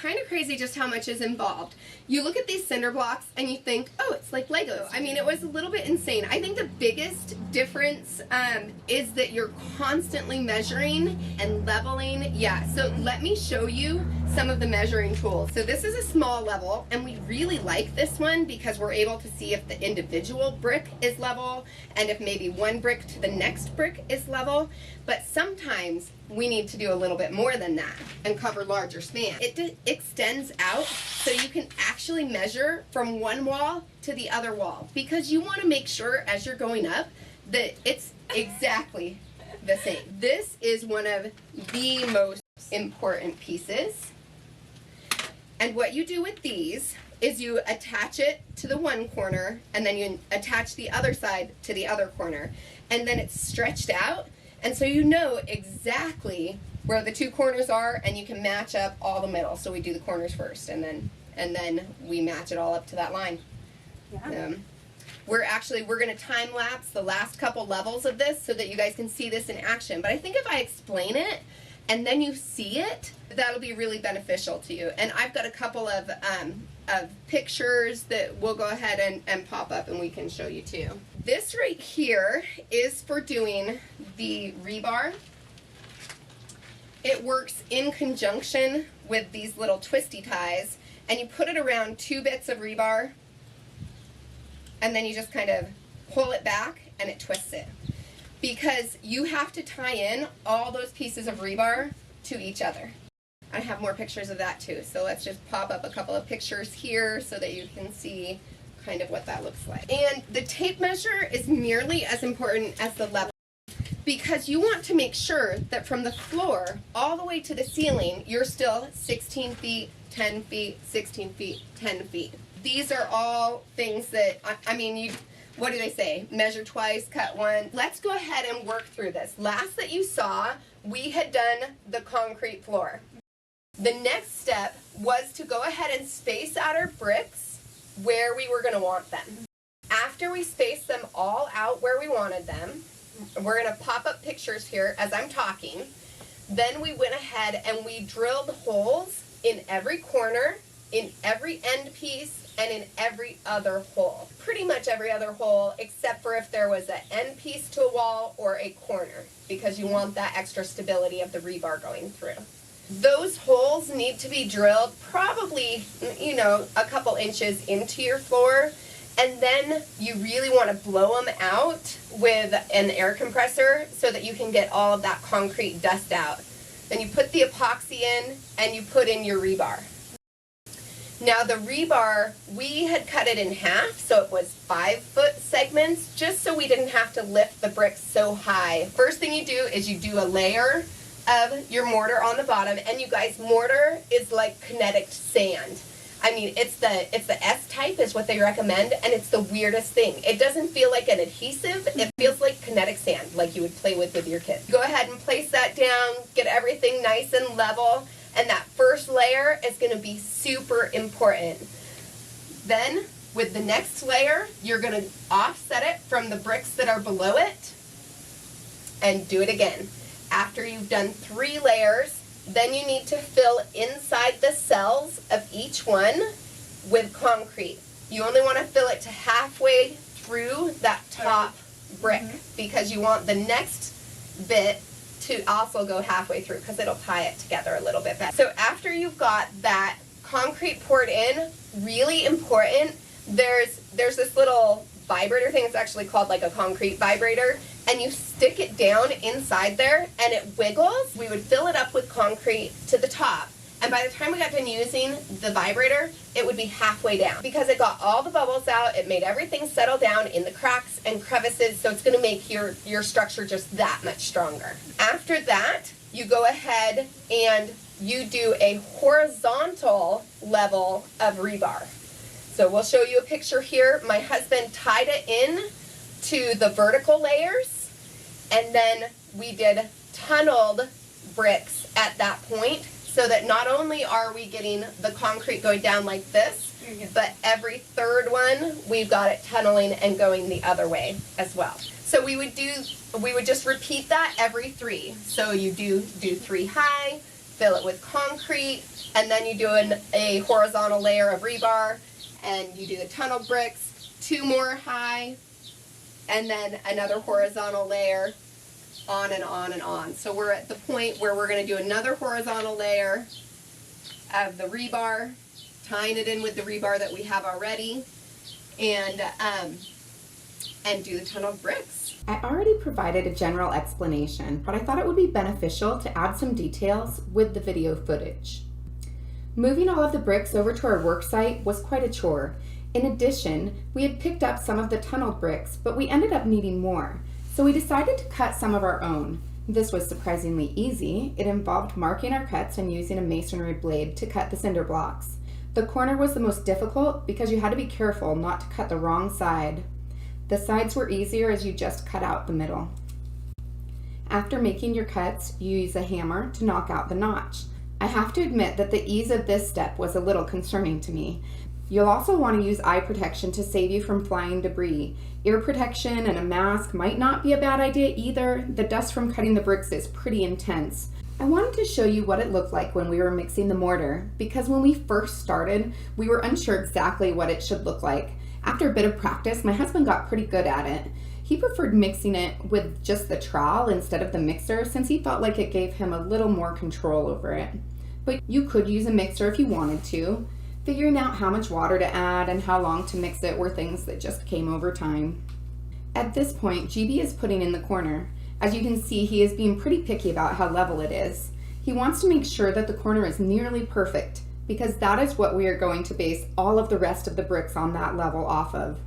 kind of crazy just how much is involved. You look at these cinder blocks and you think, oh, it's like Legos. I mean, it was a little bit insane. I think the biggest difference is that you're constantly measuring and leveling. Yeah, so let me show you some of the measuring tools. So this is a small level, and we really like this one because we're able to see if the individual brick is level and if maybe one brick to the next brick is level. But sometimes we need to do a little bit more than that and cover larger span. It extends out so you can actually measure from one wall to the other wall, because you want to make sure as you're going up that it's exactly the same. This is one of the most important pieces. And what you do with these is you attach it to the one corner, and then you attach the other side to the other corner, and then it's stretched out, and so you know exactly where the two corners are, and you can match up all the middle. So we do the corners first, and then we match it all up to that line. Yeah. We're going to time lapse the last couple levels of this so that you guys can see this in action. But I think if I explain it and then you see it, that'll be really beneficial to you. And I've got a couple of pictures that we'll go ahead and pop up and we can show you too. This right here is for doing the rebar. It works in conjunction with these little twisty ties, and you put it around 2 bits of rebar, and then you just kind of pull it back and it twists it. Because you have to tie in all those pieces of rebar to each other. I have more pictures of that too, so let's just pop up a couple of pictures here so that you can see kind of what that looks like. And the tape measure is nearly as important as the level, because you want to make sure that from the floor all the way to the ceiling, you're still 16 feet, 10 feet, 16 feet, 10 feet. These are all things that, I mean, what do they say? Measure twice, cut one. Let's go ahead and work through this. Last that you saw, we had done the concrete floor. The next step was to go ahead and space out our bricks where we were going to want them. After we spaced them all out where we wanted them, we're going to pop up pictures here as I'm talking. Then we went ahead and we drilled holes in every corner, in every end piece, and in every other hole. Pretty much every other hole, except for if there was an end piece to a wall or a corner, because you want that extra stability of the rebar going through. Those holes need to be drilled probably, a couple inches into your floor, and then you really want to blow them out with an air compressor so that you can get all of that concrete dust out. Then you put the epoxy in and you put in your rebar. Now the rebar, we had cut it in half, so it was 5-foot segments, just so we didn't have to lift the bricks so high. First thing you do is you do a layer of your mortar on the bottom, and you guys, mortar is like kinetic sand. I mean, it's the S-type is what they recommend, and it's the weirdest thing. It doesn't feel like an adhesive, it feels like kinetic sand, like you would play with your kids. Go ahead and place that down, get everything nice and level, and that first layer is going to be super important. Then, with the next layer, you're going to offset it from the bricks that are below it, and do it again. After you've done 3 layers, then you need to fill inside the cells of each one with concrete. You only want to fill it to halfway through that top brick, because you want the next bit to also go halfway through, because it'll tie it together a little bit better. So after you've got that concrete poured in, really important, there's this little vibrator thing. It's actually called like a concrete vibrator, and you stick it down inside there and it wiggles. We would fill it up with concrete to the top, and by the time we got done using the vibrator, it would be halfway down, because it got all the bubbles out. It made everything settle down in the cracks and crevices, so it's going to make your structure just that much stronger. After that, you go ahead and you do a horizontal level of rebar. So we'll show you a picture here. My husband tied it in to the vertical layers, and then we did tunneled bricks at that point, so that not only are we getting the concrete going down like this, but every third one we've got it tunneling and going the other way as well. So we would just repeat that every 3. So you do 3 high, fill it with concrete, and then you do a horizontal layer of rebar, and you do the tunnel bricks, 2 more high, and then another horizontal layer, on and on and on. So we're at the point where we're going to do another horizontal layer of the rebar, tying it in with the rebar that we have already, and do the tunnel bricks. I already provided a general explanation, but I thought it would be beneficial to add some details with the video footage. Moving all of the bricks over to our work site was quite a chore. In addition, we had picked up some of the tunneled bricks, but we ended up needing more, so we decided to cut some of our own. This was surprisingly easy. It involved marking our cuts and using a masonry blade to cut the cinder blocks. The corner was the most difficult because you had to be careful not to cut the wrong side. The sides were easier as you just cut out the middle. After making your cuts, you use a hammer to knock out the notch. I have to admit that the ease of this step was a little concerning to me. You'll also want to use eye protection to save you from flying debris. Ear protection and a mask might not be a bad idea either. The dust from cutting the bricks is pretty intense. I wanted to show you what it looked like when we were mixing the mortar, because when we first started, we were unsure exactly what it should look like. After a bit of practice, my husband got pretty good at it. He preferred mixing it with just the trowel instead of the mixer, since he felt like it gave him a little more control over it. But you could use a mixer if you wanted to. Figuring out how much water to add and how long to mix it were things that just came over time. At this point, GB is putting in the corner. As you can see, he is being pretty picky about how level it is. He wants to make sure that the corner is nearly perfect, because that is what we are going to base all of the rest of the bricks on that level off of.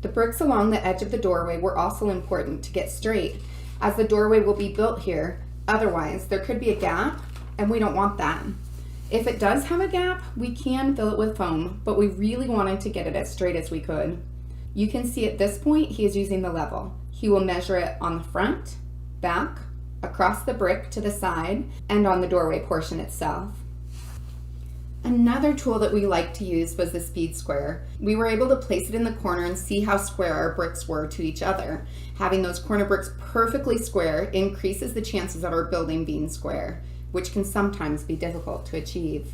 The bricks along the edge of the doorway were also important to get straight, as the doorway will be built here. Otherwise, there could be a gap, and we don't want that. If it does have a gap, we can fill it with foam, but we really wanted to get it as straight as we could. You can see at this point he is using the level. He will measure it on the front, back, across the brick to the side, and on the doorway portion itself. Another tool that we liked to use was the speed square. We were able to place it in the corner and see how square our bricks were to each other. Having those corner bricks perfectly square increases the chances of our building being square, which can sometimes be difficult to achieve.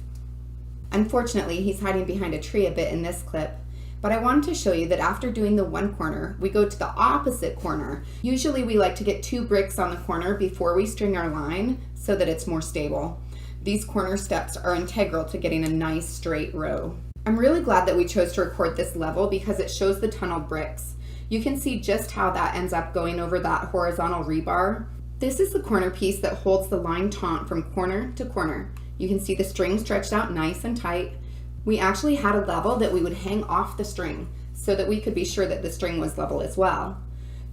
Unfortunately, he's hiding behind a tree a bit in this clip, but I wanted to show you that after doing the one corner, we go to the opposite corner. Usually we like to get 2 bricks on the corner before we string our line so that it's more stable. These corner steps are integral to getting a nice straight row. I'm really glad that we chose to record this level because it shows the tunneled bricks. You can see just how that ends up going over that horizontal rebar. This is the corner piece that holds the line taut from corner to corner. You can see the string stretched out nice and tight. We actually had a level that we would hang off the string so that we could be sure that the string was level as well.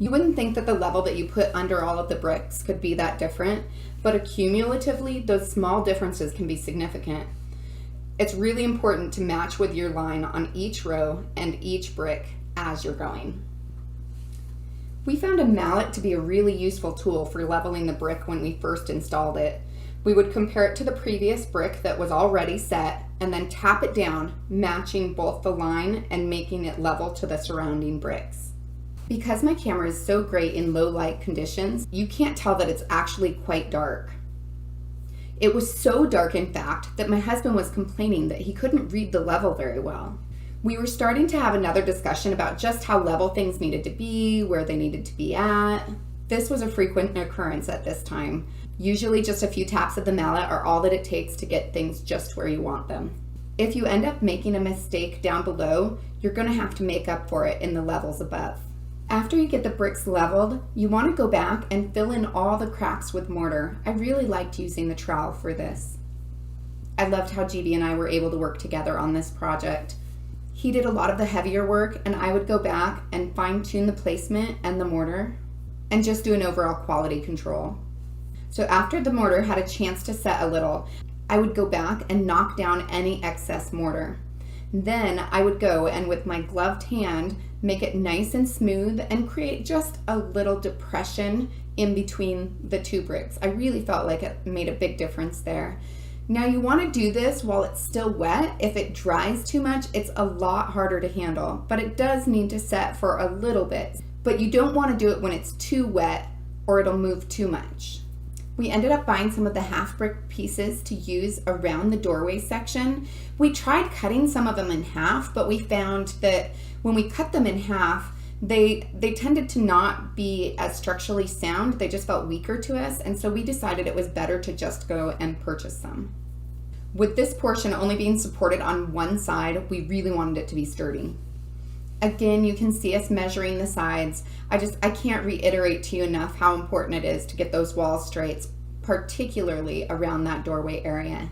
You wouldn't think that the level that you put under all of the bricks could be that different, but accumulatively, those small differences can be significant. It's really important to match with your line on each row and each brick as you're going. We found a mallet to be a really useful tool for leveling the brick when we first installed it. We would compare it to the previous brick that was already set and then tap it down, matching both the line and making it level to the surrounding bricks. Because my camera is so great in low light conditions, you can't tell that it's actually quite dark. It was so dark, in fact, that my husband was complaining that he couldn't read the level very well. We were starting to have another discussion about just how level things needed to be, where they needed to be at. This was a frequent occurrence at this time. Usually just a few taps of the mallet are all that it takes to get things just where you want them. If you end up making a mistake down below, you're going to have to make up for it in the levels above. After you get the bricks leveled, you want to go back and fill in all the cracks with mortar. I really liked using the trowel for this. I loved how GB and I were able to work together on this project. He did a lot of the heavier work, and I would go back and fine-tune the placement and the mortar and just do an overall quality control. So after the mortar had a chance to set a little, I would go back and knock down any excess mortar. Then I would go and with my gloved hand make it nice and smooth and create just a little depression in between the 2 bricks. I really felt like it made a big difference there. Now you want to do this while it's still wet. If it dries too much, it's a lot harder to handle, but it does need to set for a little bit. But you don't want to do it when it's too wet or it'll move too much. We ended up buying some of the half brick pieces to use around the doorway section. We tried cutting some of them in half, but we found that when we cut them in half, they tended to not be as structurally sound. They just felt weaker to us, and so we decided it was better to just go and purchase some. With this portion only being supported on one side, we really wanted it to be sturdy. Again, you can see us measuring the sides. I can't reiterate to you enough how important it is to get those walls straight, particularly around that doorway area.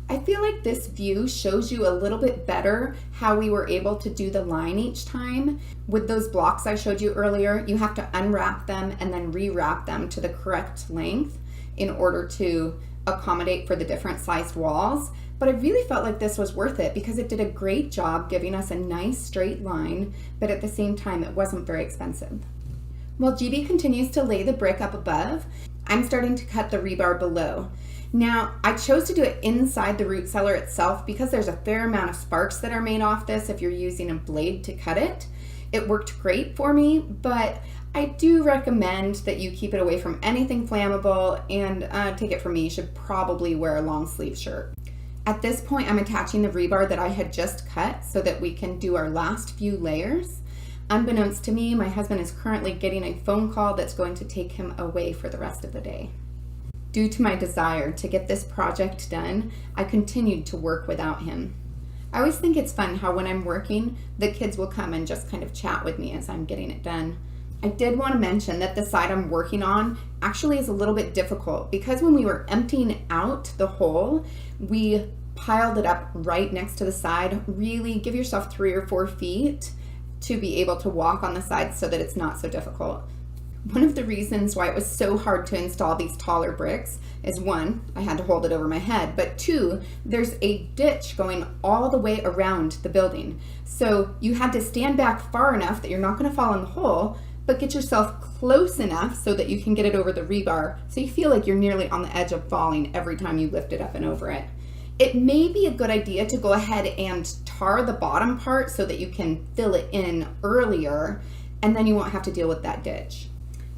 I feel like this view shows you a little bit better how we were able to do the line each time. With those blocks I showed you earlier, you have to unwrap them and then rewrap them to the correct length in order to accommodate for the different sized walls. But I really felt like this was worth it because it did a great job giving us a nice straight line, but at the same time it wasn't very expensive. While GB continues to lay the brick up above, I'm starting to cut the rebar below. Now, I chose to do it inside the root cellar itself because there's a fair amount of sparks that are made off this if you're using a blade to cut it. It worked great for me, but I do recommend that you keep it away from anything flammable, and take it from me, you should probably wear a long sleeve shirt. At this point, I'm attaching the rebar that I had just cut so that we can do our last few layers. Unbeknownst to me, my husband is currently getting a phone call that's going to take him away for the rest of the day. Due to my desire to get this project done, I continued to work without him. I always think it's fun how when I'm working, the kids will come and just kind of chat with me as I'm getting it done. I did want to mention that the side I'm working on actually is a little bit difficult because when we were emptying out the hole, we piled it up right next to the side. Really give yourself 3 or 4 feet to be able to walk on the side so that it's not so difficult. One of the reasons why it was so hard to install these taller bricks is 1, I had to hold it over my head, but 2, there's a ditch going all the way around the building. So you had to stand back far enough that you're not going to fall in the hole, but get yourself close enough so that you can get it over the rebar so you feel like you're nearly on the edge of falling every time you lift it up and over it. It may be a good idea to go ahead and tar the bottom part so that you can fill it in earlier, and then you won't have to deal with that ditch.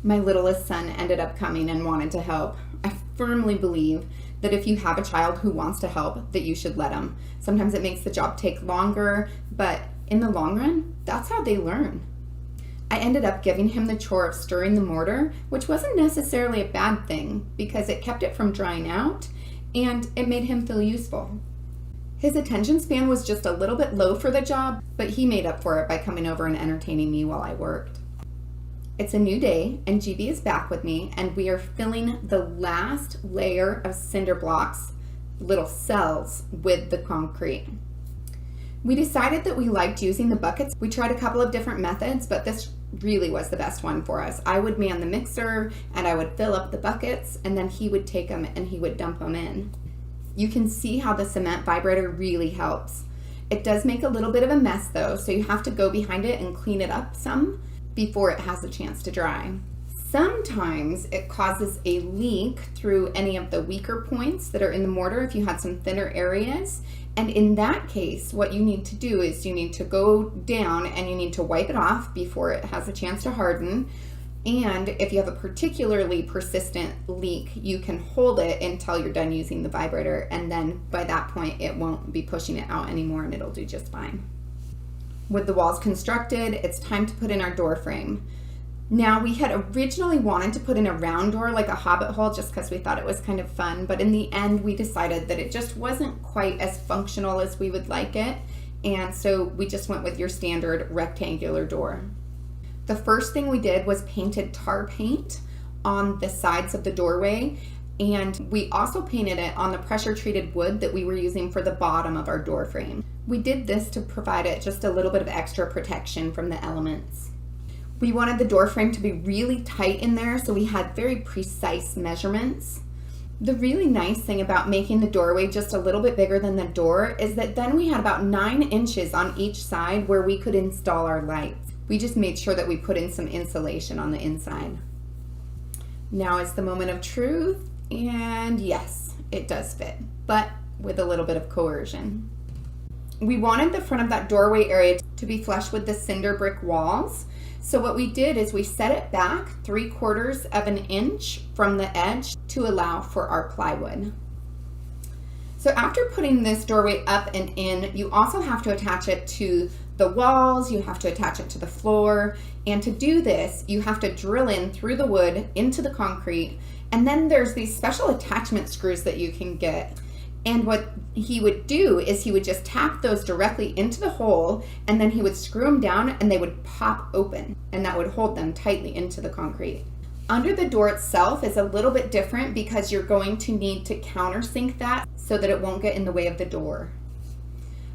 My littlest son ended up coming and wanted to help. I firmly believe that if you have a child who wants to help, that you should let them. Sometimes it makes the job take longer, but in the long run, that's how they learn. I ended up giving him the chore of stirring the mortar, which wasn't necessarily a bad thing because it kept it from drying out and it made him feel useful. His attention span was just a little bit low for the job, but he made up for it by coming over and entertaining me while I worked. It's a new day and GB is back with me, and we are filling the last layer of cinder blocks, little cells, with the concrete. We decided that we liked using the buckets. We tried a couple of different methods, but this really was the best one for us. I would man the mixer and I would fill up the buckets, and then he would take them and he would dump them in. You can see how the cement vibrator really helps. It does make a little bit of a mess though, so you have to go behind it and clean it up some before it has a chance to dry. Sometimes it causes a leak through any of the weaker points that are in the mortar if you had some thinner areas. And in that case, what you need to do is you need to go down and you need to wipe it off before it has a chance to harden. And if you have a particularly persistent leak, you can hold it until you're done using the vibrator, and then by that point it won't be pushing it out anymore and it'll do just fine. With the walls constructed, it's time to put in our door frame. Now, we had originally wanted to put in a round door like a hobbit hole just because we thought it was kind of fun, but in the end we decided that it just wasn't quite as functional as we would like it, and so we just went with your standard rectangular door. The first thing we did was painted tar paint on the sides of the doorway, and we also painted it on the pressure treated wood that we were using for the bottom of our door frame. We did this to provide it just a little bit of extra protection from the elements. We wanted the door frame to be really tight in there, so we had very precise measurements. The really nice thing about making the doorway just a little bit bigger than the door is that then we had about 9 inches on each side where we could install our lights. We just made sure that we put in some insulation on the inside. Now is the moment of truth, and yes, it does fit, but with a little bit of coercion. We wanted the front of that doorway area to be flush with the cinder brick walls, So what we did is we set it back 3/4 of an inch from the edge to allow for our plywood. So after putting this doorway up and in, you also have to attach it to the walls, you have to attach it to the floor, and to do this, you have to drill in through the wood into the concrete, and then there's these special attachment screws that you can get. And what he would do is he would just tap those directly into the hole, and then he would screw them down and they would pop open, and that would hold them tightly into the concrete. Under the door itself is a little bit different because you're going to need to countersink that so that it won't get in the way of the door.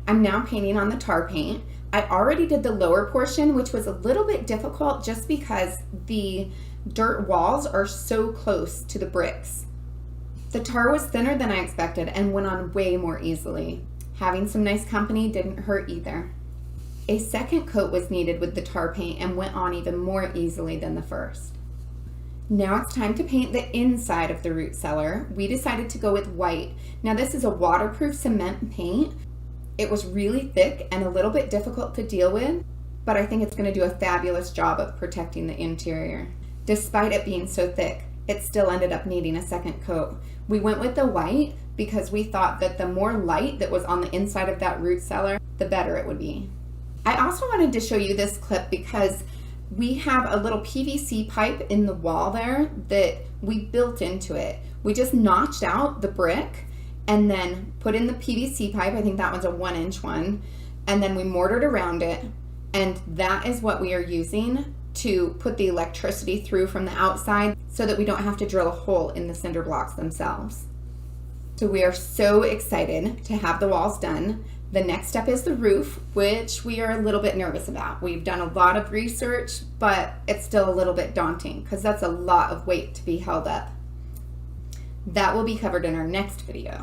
I'm now painting on the tar paint. I already did the lower portion, which was a little bit difficult just because the dirt walls are so close to the bricks. The tar was thinner than I expected and went on way more easily. Having some nice company didn't hurt either. A second coat was needed with the tar paint and went on even more easily than the first. Now it's time to paint the inside of the root cellar. We decided to go with white. Now this is a waterproof cement paint. It was really thick and a little bit difficult to deal with, but I think it's going to do a fabulous job of protecting the interior. Despite it being so thick, it still ended up needing a second coat. We went with the white because we thought that the more light that was on the inside of that root cellar, the better it would be. I also wanted to show you this clip because we have a little PVC pipe in the wall there that we built into it. We just notched out the brick and then put in the PVC pipe. I think that one's a 1-inch one. And then we mortared around it. And that is what we are using to put the electricity through from the outside so that we don't have to drill a hole in the cinder blocks themselves. So we are so excited to have the walls done. The next step is the roof, which we are a little bit nervous about. We've done a lot of research, but it's still a little bit daunting because that's a lot of weight to be held up. That will be covered in our next video.